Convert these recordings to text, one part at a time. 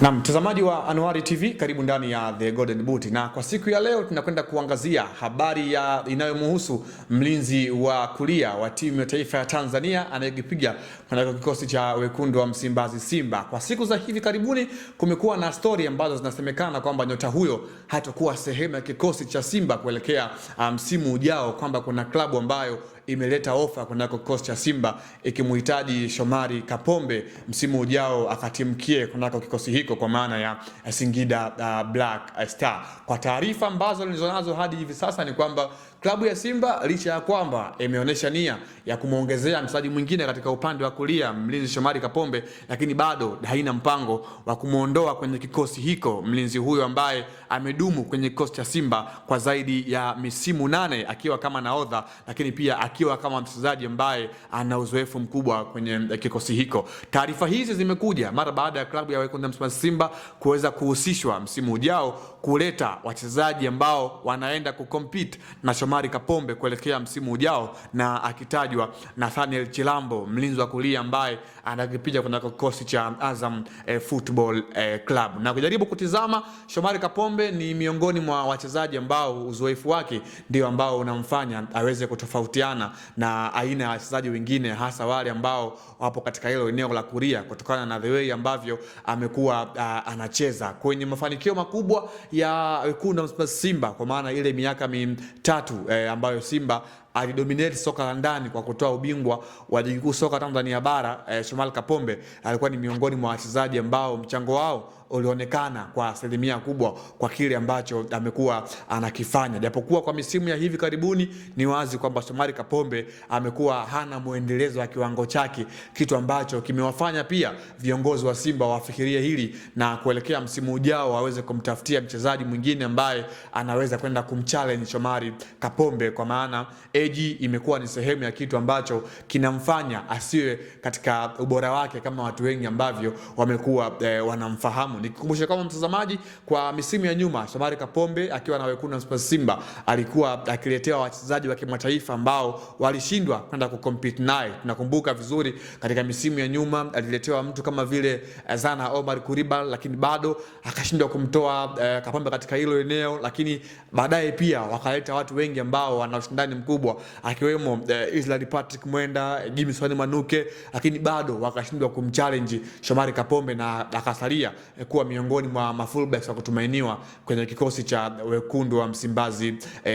Na mtazamaji wa Anuari TV, karibu ndani ya The Golden Boot. Na kwa siku ya leo tunakwenda kuangazia habari inayomhusu mlinzi wa kulia wa timu ya taifa ya Tanzania anayekipiga kwa kikosi cha wekundu wa Msimbazi Simba. Kwa siku za hivi karibuni kumekuwa na story ambazo zinasemekana kwamba nyota huyo hatakuwa sehemu ya kikosi cha Simba kuelekea msimu ujao, kwamba kuna klabu ambayo imeleta ofa kwa kikosi cha Simba ikimhitaji Shomari Kapombe msimu ujao akatimkie kunako kikosi hiko, kwa maana ya Singida Black Star. Kwa taarifa ambazo nilizonazo hadi hivi sasa ni kwamba klabu ya Simba licha ya kwamba imeonyesha nia ya kumuongezea mchezaji mwingine katika upande wa kulia mlinzi Shomari Kapombe, lakini bado haina mpango wa kumuondoa kwenye kikosi hiko mlinzi huyo ambaye amedumu kwenye kikosi cha Simba kwa zaidi ya misimu 8 akiwa kama nahodha, lakini pia akiwa kama mchezaji ambaye ana uzoefu mkubwa kwenye kikosi hiko. Taarifa hizi zimekuja mara baada ya klabu ya wekundu wa Msimbazi Simba kuweza kuhusishwa msimu ujao kuleta wachezaji ambao wanaenda kucompete na Shomari Kapombe kuelekea msimu ujao, na akitajwa Nathaniel Chilambo mlinzi wa kulia ambaye anakipiga kwenye kikosi cha Azam Football Club. Na kujaribu kutizama, Shomari Kapombe ni miongoni mwa wachezaji ambao uzoefu wake ndio ambao unamfanya aweze kutofautiana na aina ya wachezaji wengine, hasa wale ambao wapo katika hilo eneo la kulia, kutokana na the way ambavyo amekuwa anacheza kwenye mafanikio makubwa ya wekundu wa Msimbazi Simba, kwa maana ile miaka mitatu ambayo Simba alidominate soka la ndani kwa kutoa ubingwa wa ligi kuu soka Tanzania bara. Shomari Kapombe alikuwa ni miongoni mwa wachezaji ambao mchango wao ulionekana kwa asilimia kubwa kwa kile ambacho amekuwa anakifanya, japokuwa kwa misimu ya hivi karibuni ni wazi kwamba Shomari Kapombe amekuwa hana muendelezo wa kiwango chake, kitu ambacho kimewafanya pia viongozi wa Simba wafikirie hili na kuelekea msimu ujao waweze kumtafutia mchezaji mwingine ambaye anaweza kwenda kumchallenge Shomari Kapombe, kwa maana AG imekuwa ni sehemu ya kitu ambacho kinamfanya asiwe katika ubora wake kama watu wengi ambavyo wamekuwa wanamfahamu. Nikukumbusha kama mtazamaji, kwa misimu ya nyuma Shomari Kapombe akiwa na wekundu wa Msimbazi Simba alikuwa akiletewa wachezaji wa kimataifa ambao walishindwa kwenda kucompete naye. Tunakumbuka vizuri katika misimu ya nyuma aliletewa mtu kama vile Zana Omar Kuriba, lakini bado akashindwa kumtoa Kapombe katika hilo eneo. Lakini baadaye pia wakaleta watu wengi ambao wana ushindani mkubwa akiwemo Israel Patrick Mwenda, Jimson Manuke, lakini bado wakashindwa kumchallenge Shomari Kapombe na akasalia kuwa miongoni mwa mafullbacks wa kutumainiwa kwenye kikosi cha wekundu wa Msimbazi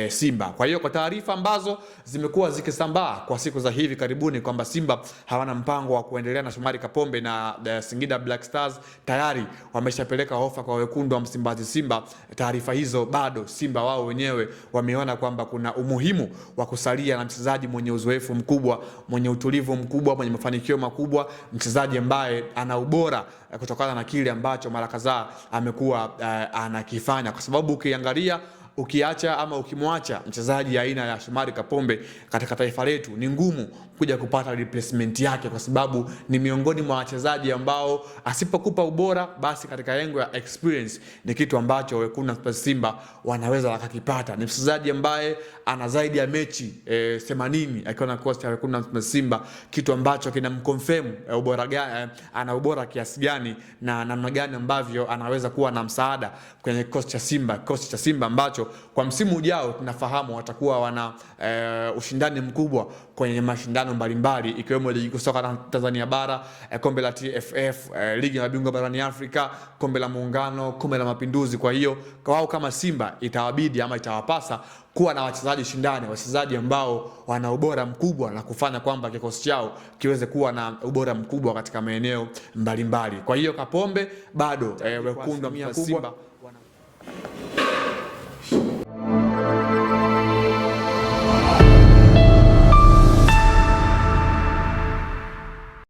Simba. Kwa hiyo kwa taarifa ambazo zimekuwa zikisambaa kwa siku za hivi karibuni kwamba Simba hawana mpango wa kuendelea na Shomari Kapombe na Singida Black Stars tayari wameshapeleka ofa kwa wekundu wa Msimbazi Simba, taarifa hizo bado Simba wao wenyewe wameona kwamba kuna umuhimu wa kusalia na mchezaji mwenye uzoefu mkubwa, mwenye utulivu mkubwa, mwenye mafanikio makubwa, mchezaji ambaye ana ubora kutokana na kile ambacho mara kadhaa amekuwa anakifanya, kwa sababu ukiangalia ukiacha ama ukimwacha mchezaji aina ya Shomari Kapombe katika taifa letu ni ngumu kuja kupata replacement yake, kwa sababu ni miongoni mwa wachezaji ambao asipokupa ubora basi katika lengo ya experience ni kitu ambacho wekundu wa Msimbazi Simba wanaweza wakakipata. Ni mchezaji ambaye ana zaidi ya mechi 80 akiwa na kikosi cha wekundu wa Msimbazi Simba, kitu ambacho kinamconfirm ubora gani, ana ubora kiasi gani na namna gani ambavyo anaweza kuwa na msaada kwenye kikosi cha Simba, kikosi cha Simba ambacho kwa msimu ujao tunafahamu watakuwa wana ushindani mkubwa kwenye mashindano mbalimbali ikiwemo ligi kuu soka Tanzania bara, kombe la TFF, ligi ya mabingwa barani Afrika, kombe la muungano, kombe la mapinduzi. Kwa hiyo wao kama Simba itawabidi ama itawapasa kuwa na wachezaji shindani, wachezaji ambao wana ubora mkubwa na kufanya kwamba kikosi chao kiweze kuwa na ubora mkubwa katika maeneo mbalimbali. Kwa hiyo Kapombe bado wekundu wa Simba